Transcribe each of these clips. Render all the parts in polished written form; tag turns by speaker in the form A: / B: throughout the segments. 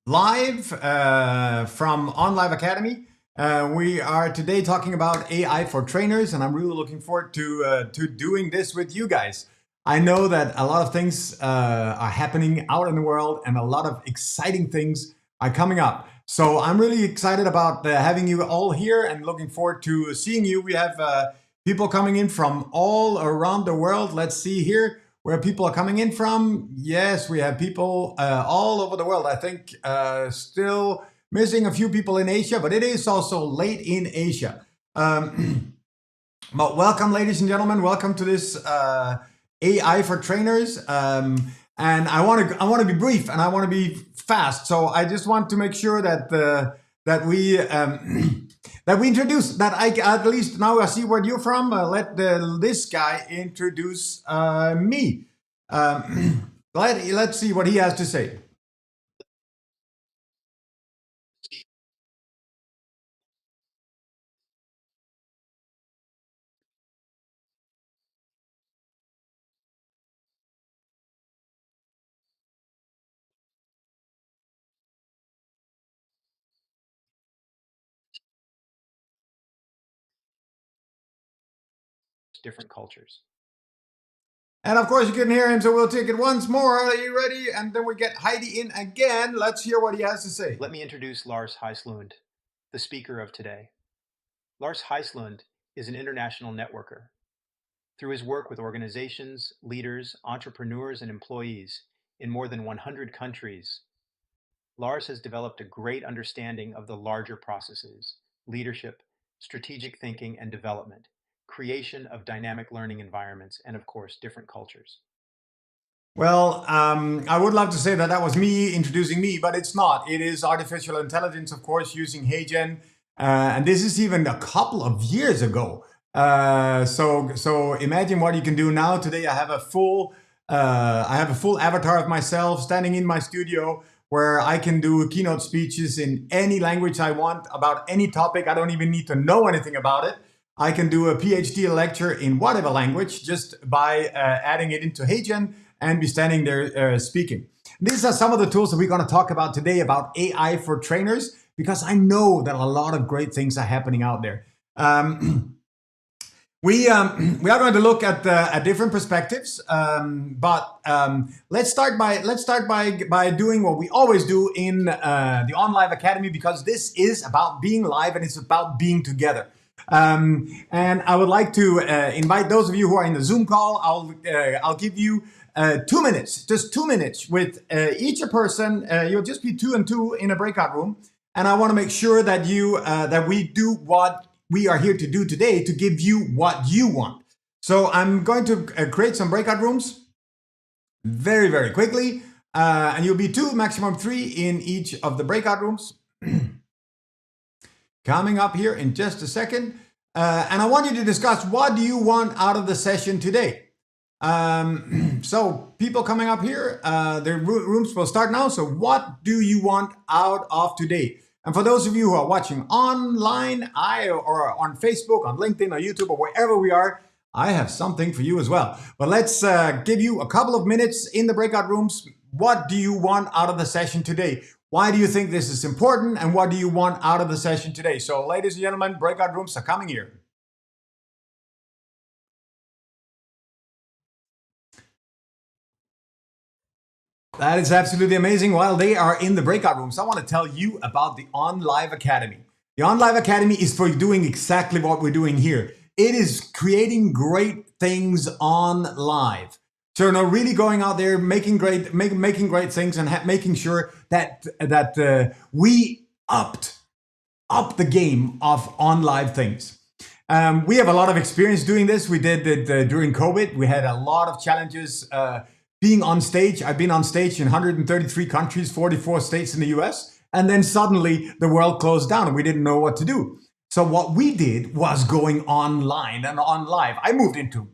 A: live from OnLive Academy. We are today talking about AI for trainers, and I'm really looking forward to doing this with you guys. I know that a lot of things are happening out in the world, and a lot of exciting things are coming up. So I'm really excited about having you all here, and looking forward to seeing you. We have people coming in from all around the world. Let's see here where people are coming in from. Yes, we have people all over the world. I think still missing a few people in Asia, but it is also late in Asia. But welcome, ladies and gentlemen. Welcome to this AI for trainers. And I want to be brief and I want to be fast. So I just want to make sure that we that we introduce that I at least now I see where you're from. Let this guy introduce me. Let's see what he has to say.
B: Different cultures.
A: And of course you can hear him, so we'll take it once more. Are you ready? And then we get Heidi in again. Let's hear what he has to say.
B: Let me introduce Lars Heislund, the speaker of today. Lars Heislund is an international networker. Through his work with organizations, leaders, entrepreneurs, and employees in more than 100 countries, Lars has developed a great understanding of the larger processes, leadership, strategic thinking and development, creation of dynamic learning environments, and of course, different cultures.
A: Well, I would love to say that was me introducing me, but it's not. It is artificial intelligence, of course, using HeyGen. And this is even a couple of years ago. So imagine what you can do now. Today I have a full avatar of myself standing in my studio where I can do keynote speeches in any language I want about any topic. I don't even need to know anything about it. I can do a PhD lecture in whatever language just by adding it into HeyGen and be standing there speaking. These are some of the tools that we're going to talk about today about AI for trainers, because I know that a lot of great things are happening out there. We are going to look at different perspectives, but let's start by doing what we always do in the OnLive Academy, because this is about being live and it's about being together. And I would like to invite those of you who are in the Zoom call. I'll give you 2 minutes, just 2 minutes with each person. You'll just be 2 and 2 in a breakout room, and I want to make sure that we do what we are here to do today, to give you what you want. So I'm going to create some breakout rooms very, very quickly, and you'll be 2, maximum 3 in each of the breakout rooms. Coming up here in just a second, and I want you to discuss what do you want out of the session today. So people coming up here, the rooms will start now. So what do you want out of today? And for those of you who are watching online, or on Facebook, on LinkedIn, or YouTube, or wherever we are, I have something for you as well. But let's give you a couple of minutes in the breakout rooms. What do you want out of the session today? Why do you think this is important? And what do you want out of the session today? So ladies and gentlemen, breakout rooms are coming here. That is absolutely amazing. While they are in the breakout rooms, I want to tell you about the OnLive Academy. The OnLive Academy is for doing exactly what we're doing here. It is creating great things on live. So really going out there, making great things, and making sure that we upped the game of on live things. We have a lot of experience doing this. We did it during COVID. We had a lot of challenges being on stage. I've been on stage in 133 countries, 44 states in the US, and then suddenly the world closed down and we didn't know what to do. So what we did was going online and on live. I moved into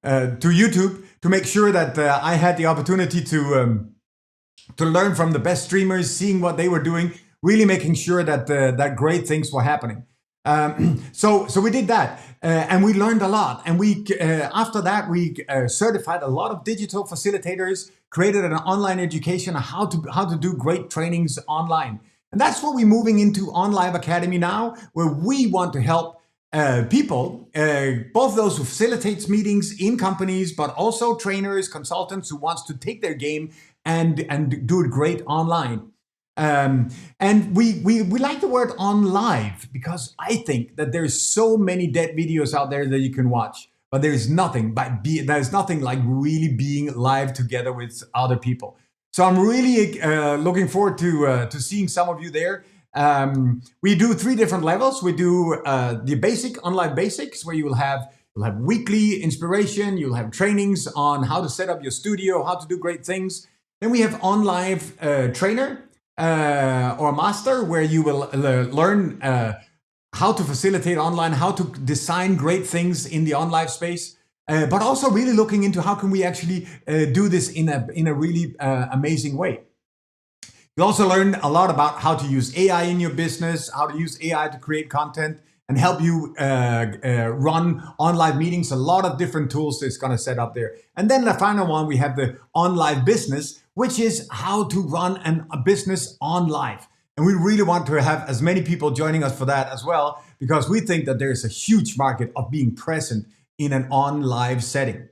A: YouTube to make sure that I had the opportunity to learn from the best streamers, seeing what they were doing, really making sure that that great things were happening. So we did that, and we learned a lot. And we after that we certified a lot of digital facilitators, created an online education on how to do great trainings online. And that's what we're moving into OnLive Academy now, where we want to help people, both those who facilitates meetings in companies, but also trainers, consultants who wants to take their game and do it great online. And we like the word on live because I think that there's so many dead videos out there that you can watch, but there's nothing like really being live together with other people. So I'm really looking forward to seeing some of you there. We do 3 different levels. We do the basic OnLive basics, where you'll have weekly inspiration. You'll have trainings on how to set up your studio, how to do great things. Then we have OnLive trainer or master, where you will learn how to facilitate online, how to design great things in the OnLive space. But also really looking into how can we actually do this in a really amazing way. You also learn a lot about how to use AI in your business, how to use AI to create content and help you run OnLive meetings. A lot of different tools that's going to set up there. And then the final one, we have the OnLive business, which is how to run a business on live. And we really want to have as many people joining us for that as well, because we think that there is a huge market of being present in an OnLive setting.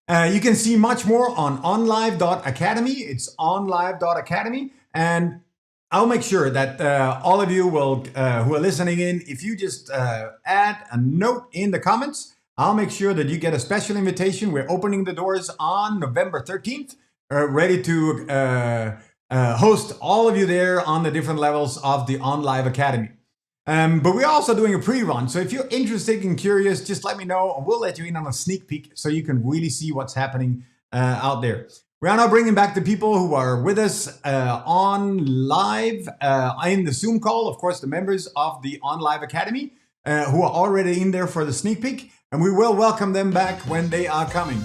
A: You can see much more on onlive.academy. It's onlive.academy. And I'll make sure that all of you will, who are listening in, if you just add a note in the comments, I'll make sure that you get a special invitation. We're opening the doors on November 13th, ready to host all of you there on the different levels of the OnLive Academy. But we're also doing a pre-run. So if you're interested and curious, just let me know and we'll let you in on a sneak peek so you can really see what's happening out there. We are now bringing back the people who are with us on live in the Zoom call. Of course, the members of the OnLive Academy who are already in there for the sneak peek. And we will welcome them back when they are coming.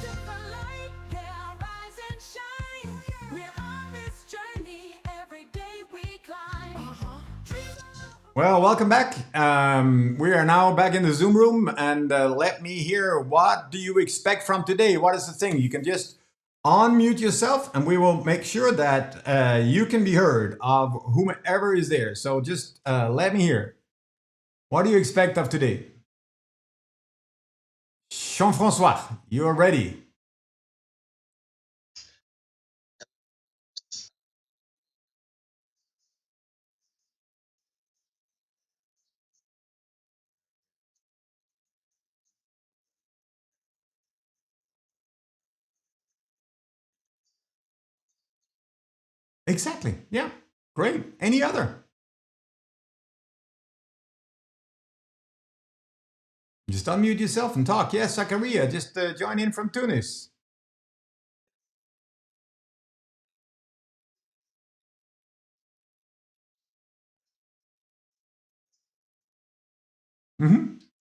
A: Well, welcome back. We are now back in the Zoom room, and let me hear, what do you expect from today? What is the thing? You can just unmute yourself, and we will make sure that you can be heard of whomever is there. So just let me hear. What do you expect of today? Jean-François, you are ready. Exactly. Yeah. Great. Any other? Just unmute yourself and talk. Yes, Zakaria, just join in from Tunis.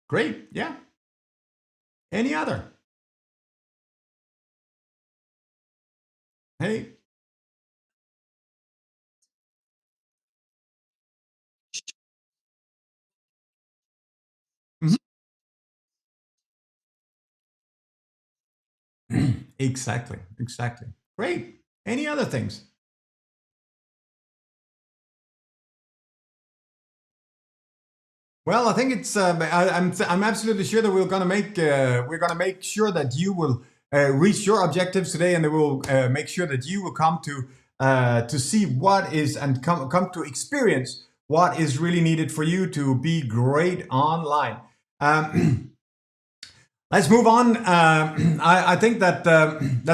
A: Great. Yeah. Any other? Hey. Exactly. Great. Any other things? Well, I think it's. I'm absolutely sure that we're gonna make sure that you will reach your objectives today, and that we'll make sure that you will come to see what is and come to experience what is really needed for you to be great online. Let's move on. I think that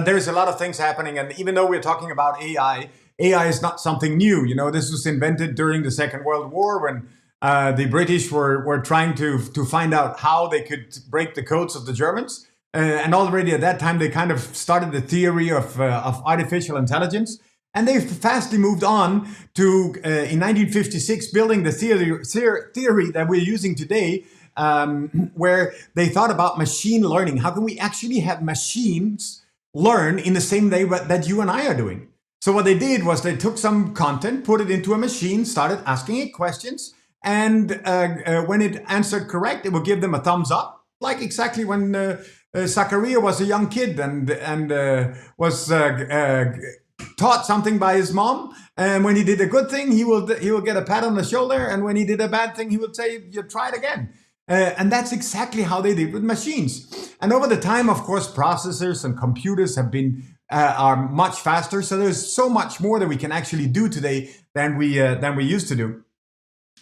A: there's a lot of things happening, and even though we're talking about AI is not something new. You know, this was invented during the Second World War when the British were trying to find out how they could break the codes of the Germans, and already at that time they kind of started the theory of artificial intelligence, and they fastly moved on to in 1956 building the theory that we're using today. Where they thought about machine learning. How can we actually have machines learn in the same way that you and I are doing? So what they did was they took some content, put it into a machine, started asking it questions, And when it answered correct, it would give them a thumbs up, like exactly when Zachariah was a young kid and was taught something by his mom. And when he did a good thing, he will get a pat on the shoulder. And when he did a bad thing, he would say, "You try it again." And that's exactly how they did with machines. And over the time, of course, processors and computers have been are much faster. So there's so much more that we can actually do today than we used to do.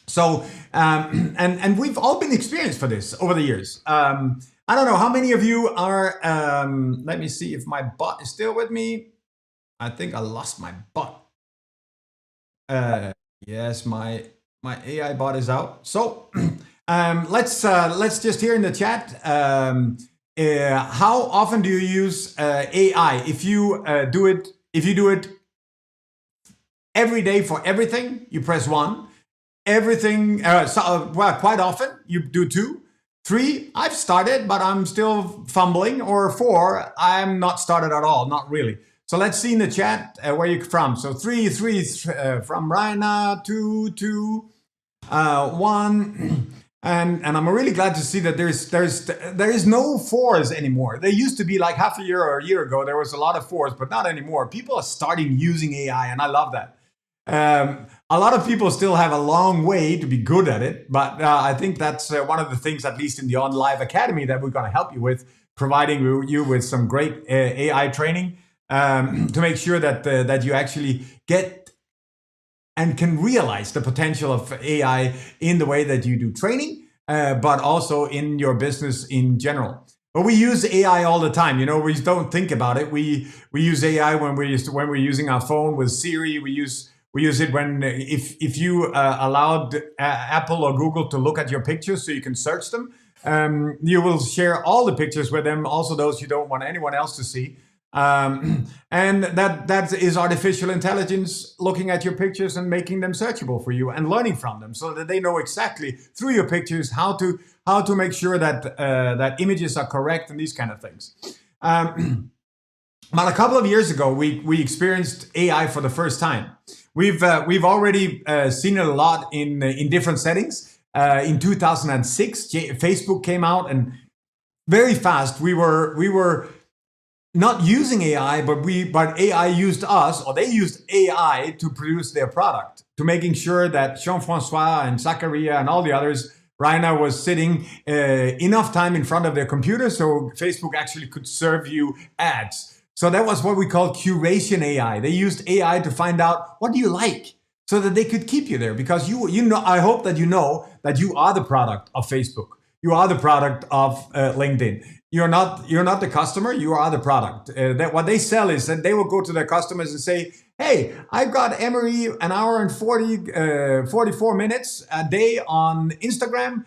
A: So and we've all been experienced for this over the years. I don't know how many of you are. Let me see if my bot is still with me. I think I lost my bot. Yes, my AI bot is out. So let's just hear in the chat. How often do you use AI? If you do it every day for everything, you press 1. Everything, quite often you do 2. 3, I've started, but I'm still fumbling. Or 4, I'm not started at all, not really. So let's see in the chat where you're from. So 3 from Raina, 2, 1. And I'm really glad to see that there is no 4s anymore. There used to be like half a year or a year ago, there was a lot of 4s, but not anymore. People are starting using AI, and I love that. A lot of people still have a long way to be good at it, but I think that's one of the things, at least in the OnLive Academy, that we're going to help you with, providing you with some great AI training to make sure that you actually get and can realize the potential of AI in the way that you do training, but also in your business in general. But we use AI all the time. You know, we don't think about it. We use AI when we're using our phone with Siri. We use it when if you allowed Apple or Google to look at your pictures so you can search them. You will share all the pictures with them, also those you don't want anyone else to see. And that is artificial intelligence looking at your pictures and making them searchable for you and learning from them, so that they know exactly through your pictures how to make sure that that images are correct and these kind of things. But a couple of years ago, we experienced AI for the first time. We've already seen it a lot in different settings. In 2006, Facebook came out, and very fast we were not using AI, but AI used us, or they used AI to produce their product, to making sure that Jean-Francois and Zachariah and all the others, Raina, was sitting enough time in front of their computer so Facebook actually could serve you ads. So that was what we call curation AI. They used AI to find out what do you like, so that they could keep you there, because you know. I hope that you know that you are the product of Facebook. You are the product of LinkedIn. You're not the customer. You are the product. That what they sell is that they will go to their customers and say, "Hey, I've got Emery an hour and 44 minutes a day on Instagram.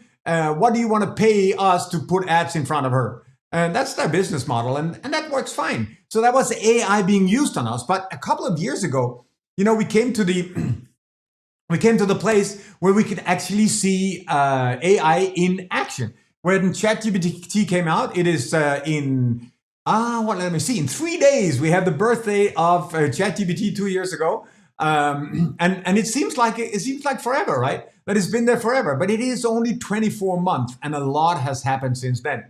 A: What do you want to pay us to put ads in front of her?" And that's their business model, and that works fine. So that was AI being used on us. But a couple of years ago, you know, we came to the place where we could actually see AI in action. When ChatGPT came out, it is in 3 days. We have the birthday of ChatGPT 2 years ago, and it seems like forever, right? That it's been there forever, but it is only 24 months, and a lot has happened since then.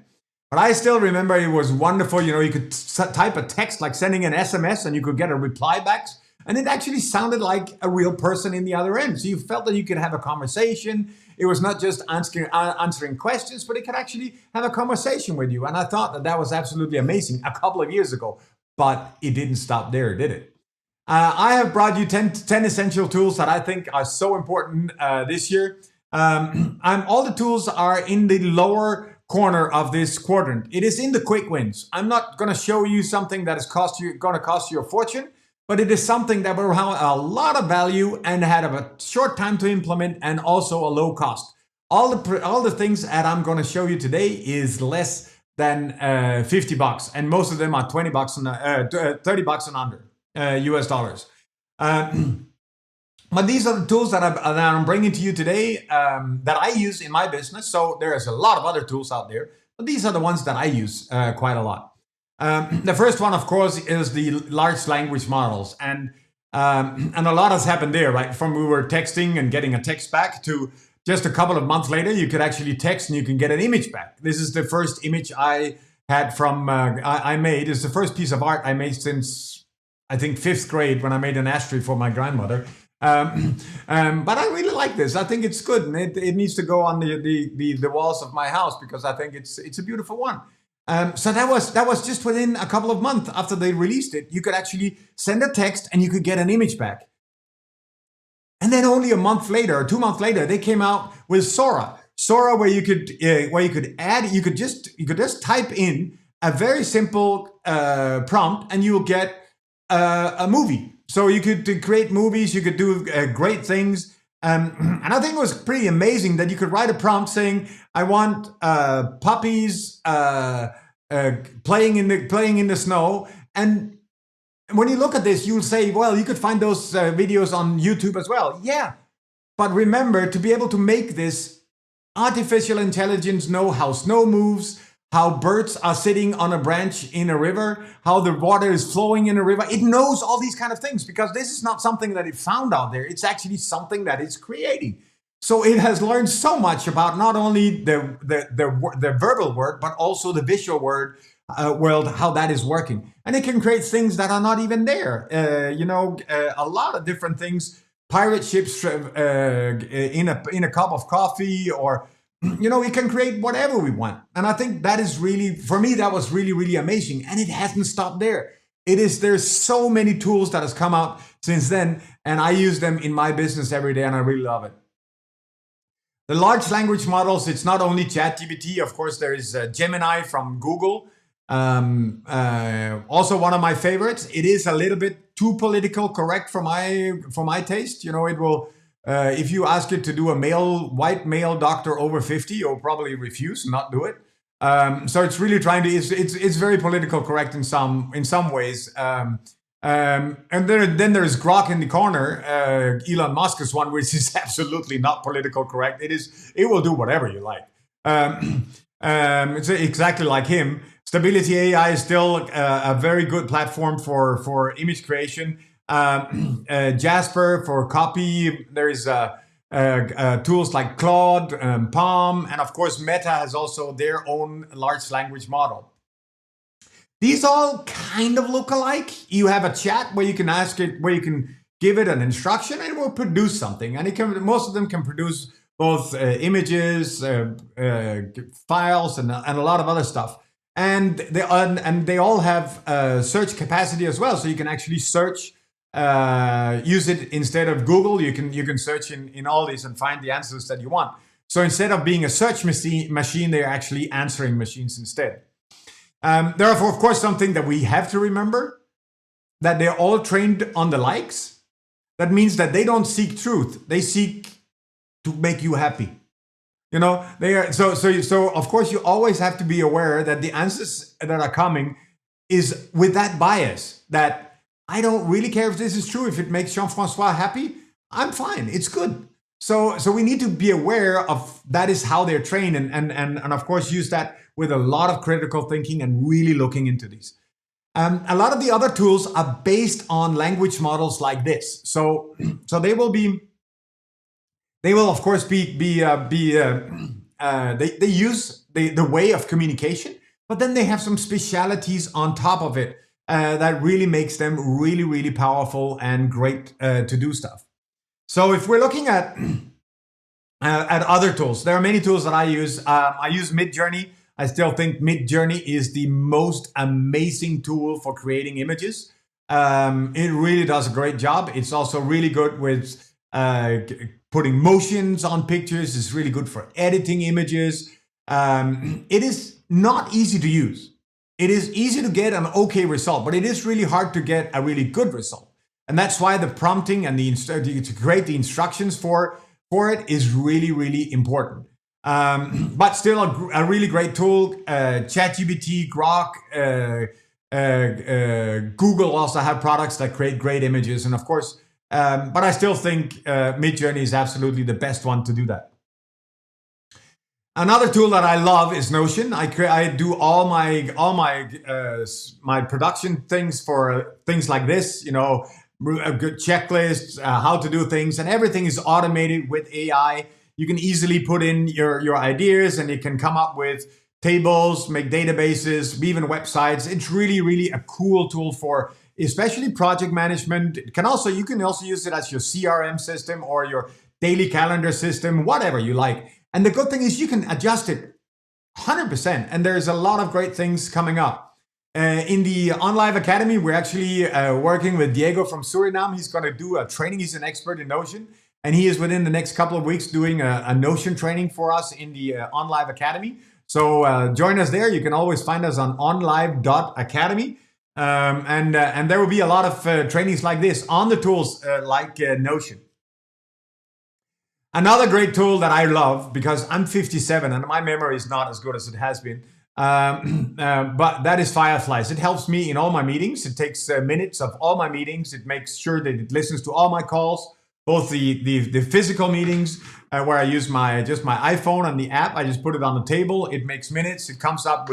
A: But I still remember it was wonderful. You know, you could type a text, like sending an SMS, and you could get a reply back. And it actually sounded like a real person in the other end. So you felt that you could have a conversation. It was not just answering questions, but it could actually have a conversation with you. And I thought that was absolutely amazing a couple of years ago. But it didn't stop there, did it? I have brought you 10 essential tools that I think are so important this year. All the tools are in the lower corner of this quadrant. It is in the quick wins. I'm not going to show you something that is going to cost you a fortune, but it is something that will have a lot of value and had a short time to implement, and also a low cost. All the things that I'm going to show you today is less than $50, and most of them are $20 and $30 and under US dollars. But these are the tools that I'm bringing to you today that I use in my business. So there's a lot of other tools out there, but these are the ones that I use quite a lot. The first one, of course, is the large language models, and a lot has happened there, right? From we were texting and getting a text back to just a couple of months later, you could actually text and you can get an image back. This is the first image I had from, I made. It's the first piece of art I made since, I think, 5th grade when I made an ashtray for my grandmother. But I really like this. I think it's good, and it needs to go on the walls of my house because I think it's a beautiful one. So that was just within a couple of months after they released it. You could actually send a text and you could get an image back. And then only a month later or 2 months later, they came out with Sora. Sora, where you could just type in a very simple prompt and you will get a movie. So you could create movies, you could do great things. And I think it was pretty amazing that you could write a prompt saying, I want puppies playing in the snow. And when you look at this, you'll say, well, you could find those videos on YouTube as well. Yeah, but remember, to be able to make this, artificial intelligence know how snow moves, how birds are sitting on a branch in a river, how the water is flowing in a river. It knows all these kind of things because this is not something that it found out there. It's actually something that it's creating. So it has learned so much about not only the verbal word, but also the visual world, how that is working. And it can create things that are not even there. A lot of different things, pirate ships in a cup of coffee, or we can create whatever we want. And I think that is really, for me, that was really, really amazing. And it hasn't stopped there. There's so many tools that has come out since then, and I use them in my business every day, and I really love it. The large language models, it's not only ChatGPT. Of course, there is Gemini from Google. Also one of my favorites. It is a little bit too political correct for my taste. It will, if you ask it to do a white male doctor over 50, you'll probably refuse and not do it. So it's really trying to, it's very political correct in some ways. And then there's Grok in the corner, Elon Musk's one, which is absolutely not political correct. It will do whatever you like. It's exactly like him. Stability AI is still a very good platform for image creation. Jasper for copy. There is tools like Claude, Palm, and of course Meta has also their own large language model. These all kind of look alike. You have a chat where you can ask it, where you can give it an instruction, and it will produce something. And most of them can produce both images, files, and a lot of other stuff. And they all have search capacity as well, so you can actually search, use it instead of Google. You can search in all these and find the answers that you want. So instead of being a search machine, they're actually answering machines instead. Therefore, of course, something that we have to remember, that they're all trained on the likes. That means that they don't seek truth; they seek to make you happy. They are so of course you always have to be aware that the answers that are coming is with that bias that I don't really care if this is true. If it makes Jean-Francois happy, I'm fine. It's good. So we need to be aware of that is how they're trained, and of course use that with a lot of critical thinking and really looking into these. A lot of the other tools are based on language models like this. So they will of course be they use the way of communication, but then they have some specialities on top of it that really makes them really, really powerful and great to do stuff. So if we're looking at other tools, there are many tools that I use. I use Midjourney. I still think Midjourney is the most amazing tool for creating images. It really does a great job. It's also really good with putting motions on pictures. It's really good for editing images. It is not easy to use. It is easy to get an okay result, but it is really hard to get a really good result. And that's why the prompting and to create the instructions for it is really, really important. But still a really great tool. ChatGPT, Grok, Google also have products that create great images. And of course, but I still think Midjourney is absolutely the best one to do that. Another tool that I love is Notion. I do all my production things for things like this, a good checklist, how to do things, and everything is automated with AI. You can easily put in your ideas and it can come up with tables, make databases, even websites. It's really, really a cool tool for especially project management. You can also use it as your CRM system or your daily calendar system, whatever you like. And the good thing is you can adjust it 100%. And there's a lot of great things coming up. In the OnLive Academy, we're actually working with Diego from Suriname. He's going to do a training. He's an expert in Notion. And he is within the next couple of weeks doing a Notion training for us in the OnLive Academy. So join us there. You can always find us on onlive.academy. And there will be a lot of trainings like this on the tools like Notion. Another great tool that I love, because I'm 57 and my memory is not as good as it has been, but that is Fireflies. It helps me in all my meetings. It takes minutes of all my meetings. It makes sure that it listens to all my calls, both the physical meetings where I use my iPhone and the app. I just put it on the table. It makes minutes. It comes up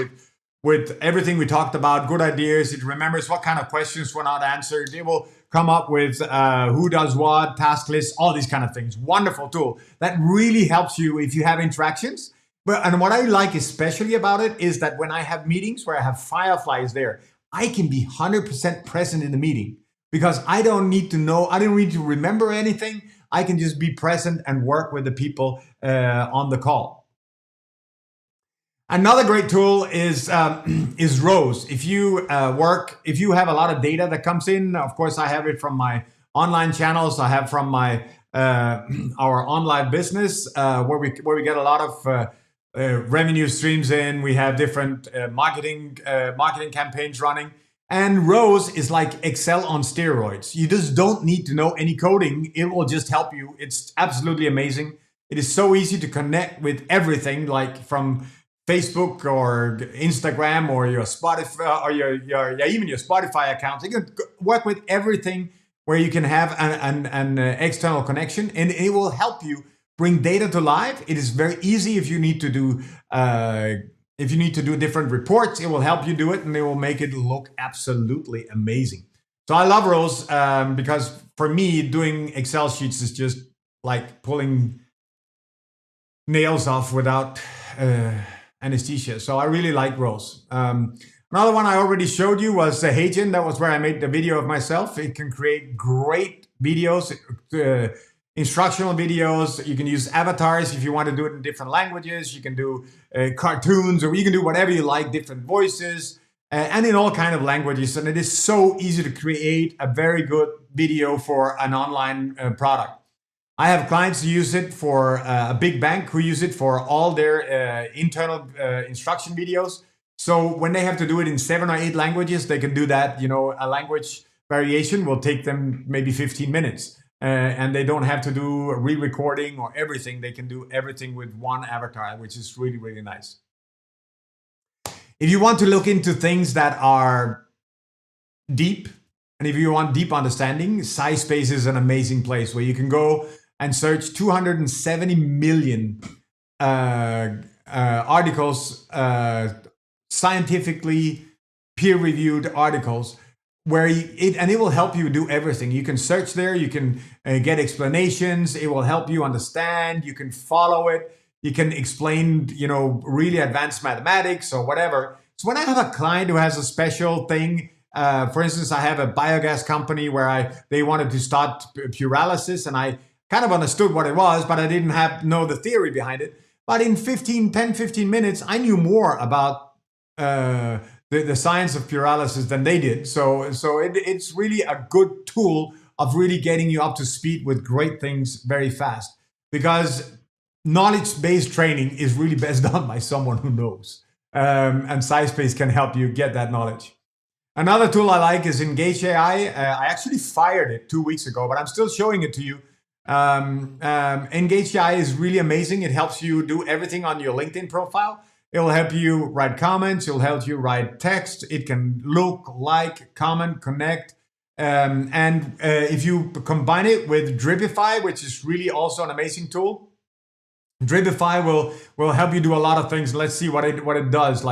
A: with everything we talked about, good ideas. It remembers what kind of questions were not answered. It will come up with who does what, task lists, all these kind of things. Wonderful tool that really helps you if you have interactions. And what I like especially about it is that when I have meetings where I have Fireflies there, I can be 100% present in the meeting because I don't need to know, I don't need to remember anything. I can just be present and work with the people on the call. Another great tool is Rose. If you have a lot of data that comes in, of course, I have it from my online channels. I have from my our OnLive business where we get a lot of revenue streams in. We have different marketing campaigns running. And Rose is like Excel on steroids. You just don't need to know any coding. It will just help you. It's absolutely amazing. It is so easy to connect with everything, like from Facebook or Instagram or your Spotify or even your Spotify account. You can work with everything where you can have an external connection, and it will help you bring data to life. It is very easy if you need to do different reports. It will help you do it, and it will make it look absolutely amazing. So I love Rose because for me, doing Excel sheets is just like pulling nails off without anesthesia. So I really like Rose. Another one I already showed you was HeyGen. That was where I made the video of myself. It can create great videos, instructional videos. You can use avatars if you want to do it in different languages. You can do cartoons, or you can do whatever you like, different voices, and in all kind of languages. And it is so easy to create a very good video for an online product. I have clients who use it for a big bank who use it for all their internal instruction videos. So when they have to do it in 7 or 8 languages, they can do that. You know, a language variation will take them maybe 15 minutes. And they don't have to do a re-recording or everything. They can do everything with one avatar, which is really, really nice. If you want to look into things that are deep, and if you want deep understanding, SciSpace is an amazing place where you can go and search 270 million articles, scientifically peer-reviewed articles, where it will help you do everything. You can search there, you can get explanations, it will help you understand, you can follow it, you can explain, really advanced mathematics or whatever. So when I have a client who has a special thing, for instance, I have a biogas company where they wanted to start pyrolysis, and I kind of understood what it was, but I didn't know the theory behind it. But in 15 minutes, I knew more about the science of pyrolysis than they did. So it's really a good tool of really getting you up to speed with great things very fast, because knowledge-based training is really best done by someone who knows. And SciSpace can help you get that knowledge. Another tool I like is Engage AI. I actually fired it 2 weeks ago, but I'm still showing it to you. Engage AI is really amazing. It helps you do everything on your LinkedIn profile. It will help you write comments. It will help you write text. It can look, like, comment, connect. And if you combine it with Dripify, which is really also an amazing tool, Dripify will help you do a lot of things. Let's see what it does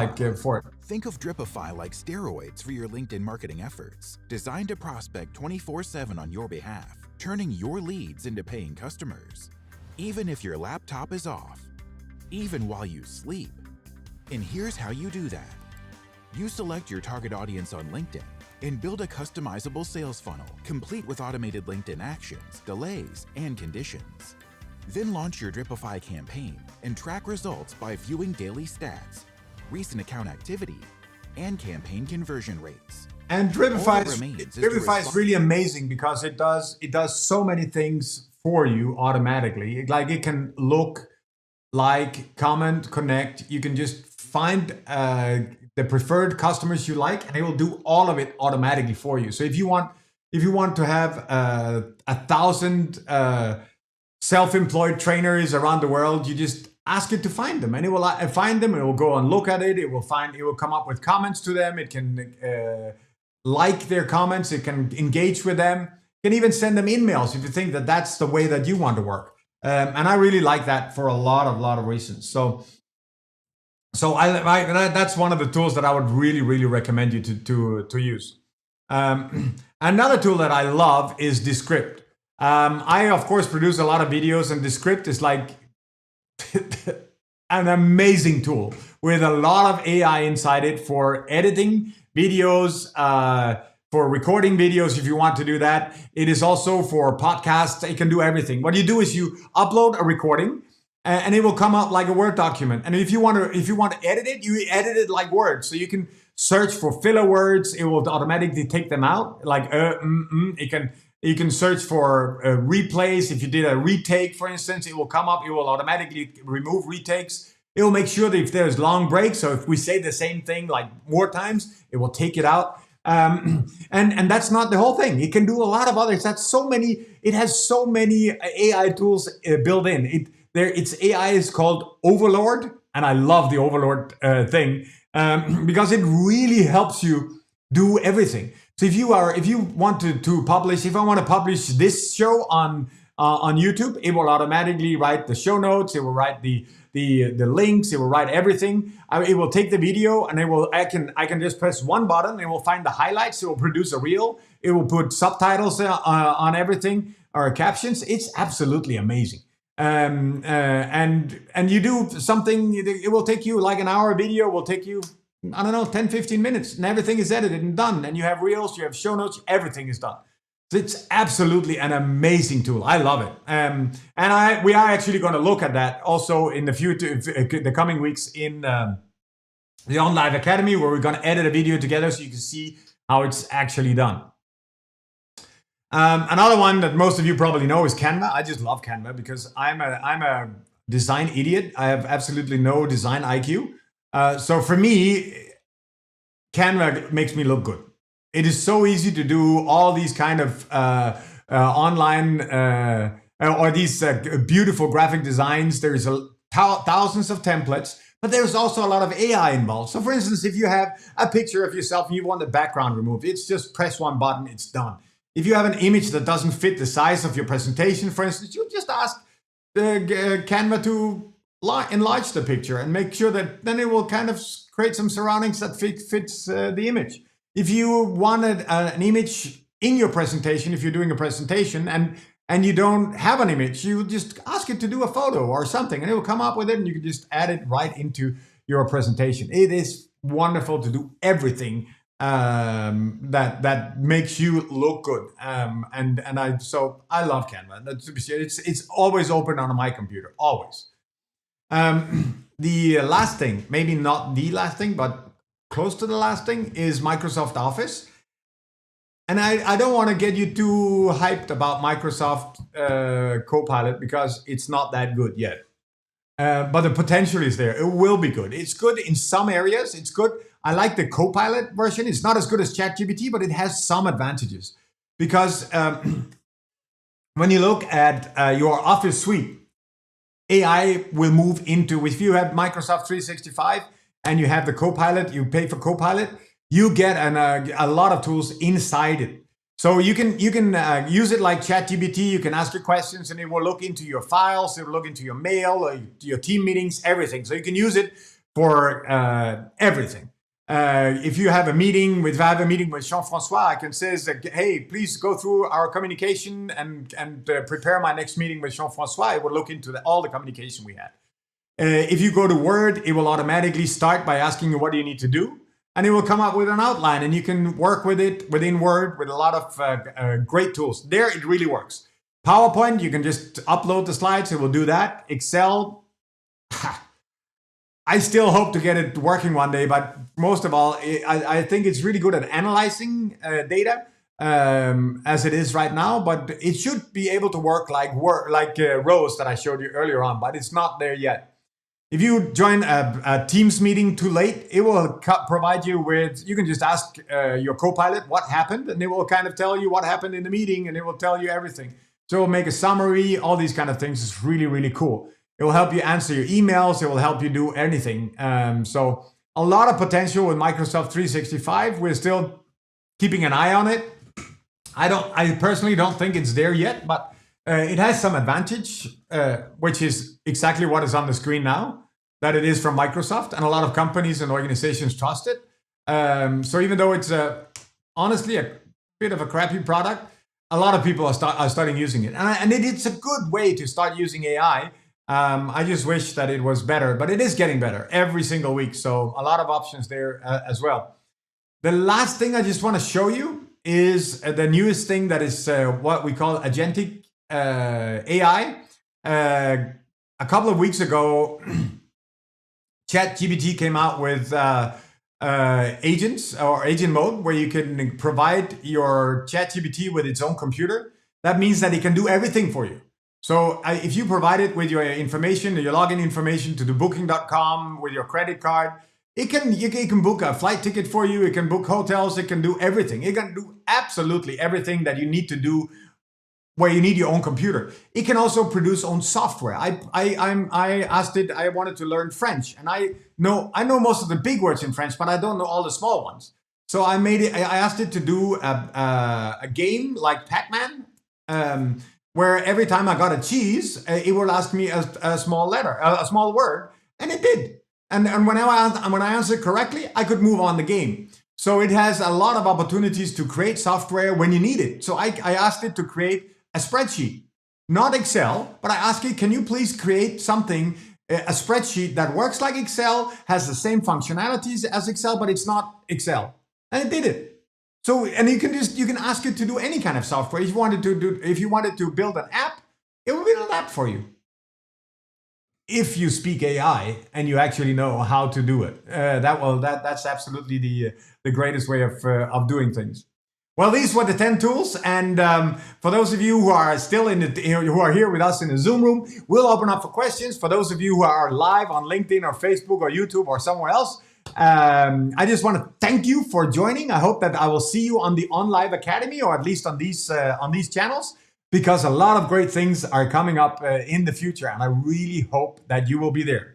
A: for it.
C: Think of Dripify like steroids for your LinkedIn marketing efforts, designed to prospect 24/7 on your behalf, turning your leads into paying customers. even if your laptop is off, even while you sleep. And here's how you do that. You select your target audience on LinkedIn and build a customizable sales funnel, complete with automated LinkedIn actions, delays, and conditions. Then launch your Dripify campaign and track results by viewing daily stats, recent account activity, and campaign conversion rates.
A: And
C: All that
A: Dripify
C: remains is to
A: is
C: respond-
A: really amazing because it does so many things for you automatically. Like it can look, like, comment, connect. You can just find the preferred customers you like, and it will do all of it automatically for you. So if you want to have 1,000 self-employed trainers around the world, you just ask it to find them, and it will find them. It will go and look at it. It will come up with comments to them. It can like their comments. It can engage with them. You can even send them emails if you think that that's the way that you want to work. And I really like that for a lot of reasons. So that's one of the tools that I would really recommend you to use. Another tool that I love is Descript. I of course produce a lot of videos, and Descript is like an amazing tool with a lot of AI inside it for editing videos, for recording videos if you want to do that. It is also for podcasts. It can do everything. What you do is you upload a recording, and it will come out like a Word document. And if you want to edit it, you edit it like Word. So you can search for filler words. It will automatically take them out. Like You can search for replays. If you did a retake, for instance, it will come up. It will automatically remove retakes. It will make sure that if there's long breaks, so if we say the same thing like more times, it will take it out. And that's not the whole thing. It can do a lot of others. It has so many AI tools built in. Its AI is called Overlord, and I love the Overlord thing because it really helps you do everything. So if you want to publish, if I want to publish this show on YouTube, it will automatically write the show notes. It will write the links. It will write everything. It will take the video, and I can just press one button. It will find the highlights. It will produce a reel. It will put subtitles on everything, or captions. It's absolutely amazing. And you do something. It will take you like an hour video. Will take you, I don't know, 10, 15 minutes, and everything is edited and done. And you have reels, you have show notes, everything is done. So it's absolutely an amazing tool. I love it. We are actually going to look at that also in the future, the coming weeks in the OnLive Academy, where we're going to edit a video together so you can see how it's actually done. Another one that most of you probably know is Canva. I just love Canva because I'm a design idiot. I have absolutely no design IQ. So for me, Canva makes me look good. It is so easy to do all these kind of online or these beautiful graphic designs. There's thousands of templates, but there's also a lot of AI involved. So for instance, if you have a picture of yourself and you want the background removed, it's just press one button, it's done. If you have an image that doesn't fit the size of your presentation, for instance, you just ask Canva to enlarge the picture and make sure that then it will kind of create some surroundings that fits the image. If you wanted an image in your presentation, if you're doing a presentation and you don't have an image, you just ask it to do a photo or something, and it will come up with it, and you can just add it right into your presentation. It is wonderful to do everything that makes you look good. I love Canva. It's always open on my computer, always. The last thing, maybe not the last thing, but close to the last thing, is Microsoft Office. And I don't want to get you too hyped about Microsoft Copilot because it's not that good yet. But the potential is there. It will be good. It's good in some areas. It's good. I like the Copilot version. It's not as good as ChatGPT, but it has some advantages. Because when you look at your Office suite, AI will move into, if you have Microsoft 365 and you have the Copilot, you pay for Copilot, you get a lot of tools inside it. So you can use it like ChatGPT. You can ask your questions and it will look into your files, it will look into your mail, your team meetings, everything. So you can use it for everything. If you have a meeting, if I have a meeting with Jean-François, I can say, hey, please go through our communication and prepare my next meeting with Jean-François. It will look into all the communication we had. If you go to Word, it will automatically start by asking you what do you need to do, and it will come up with an outline, and you can work with it within Word with a lot of great tools. There, it really works. PowerPoint, you can just upload the slides. It will do that. Excel, I still hope to get it working one day, but most of all, I think it's really good at analyzing data as it is right now, but it should be able to work like rows that I showed you earlier on, but it's not there yet. If you join a Teams meeting too late, it will provide you with, you can just ask your Copilot what happened, and it will kind of tell you what happened in the meeting, and it will tell you everything. So it will make a summary, all these kind of things. It's really, really cool. It will help you answer your emails. It will help you do anything. So a lot of potential with Microsoft 365. We're still keeping an eye on it. I personally don't think it's there yet, but it has some advantage, which is exactly what is on the screen now, that it is from Microsoft, and a lot of companies and organizations trust it. So even though it's honestly a bit of a crappy product, a lot of people are starting using it. And it's a good way to start using AI. I just wish that it was better, but it is getting better every single week. So a lot of options there as well. The last thing I just want to show you is the newest thing that is what we call agentic AI. A couple of weeks ago, ChatGPT came out with agents or agent mode, where you can provide your ChatGPT with its own computer. That means that it can do everything for you. So if you provide it with your information, your login information to the booking.com with your credit card, it can book a flight ticket for you. It can book hotels. It can do everything. It can do absolutely everything that you need to do where you need your own computer. It can also produce own software. I asked it, I wanted to learn French, and I know most of the big words in French, but I don't know all the small ones. So I asked it to do a game like Pac-Man, where every time I got a cheese, it would ask me a small letter, a small word, and it did. And when I answered correctly, I could move on the game. So it has a lot of opportunities to create software when you need it. So I asked it to create a spreadsheet, not Excel, but I asked it, can you please create something, a spreadsheet that works like Excel, has the same functionalities as Excel, but it's not Excel. And it did it. So, and you can ask it to do any kind of software. If you wanted to build an app, it will build an app for you. If you speak AI and you actually know how to do it, that's absolutely the greatest way of doing things. Well, these were the 10 tools, and for those of you who are still who are here with us in the Zoom room, we'll open up for questions. For those of you who are live on LinkedIn or Facebook or YouTube or somewhere else, I just want to thank you for joining. I hope that I will see you on the OnLive Academy, or at least on these channels, because a lot of great things are coming up in the future, and I really hope that you will be there.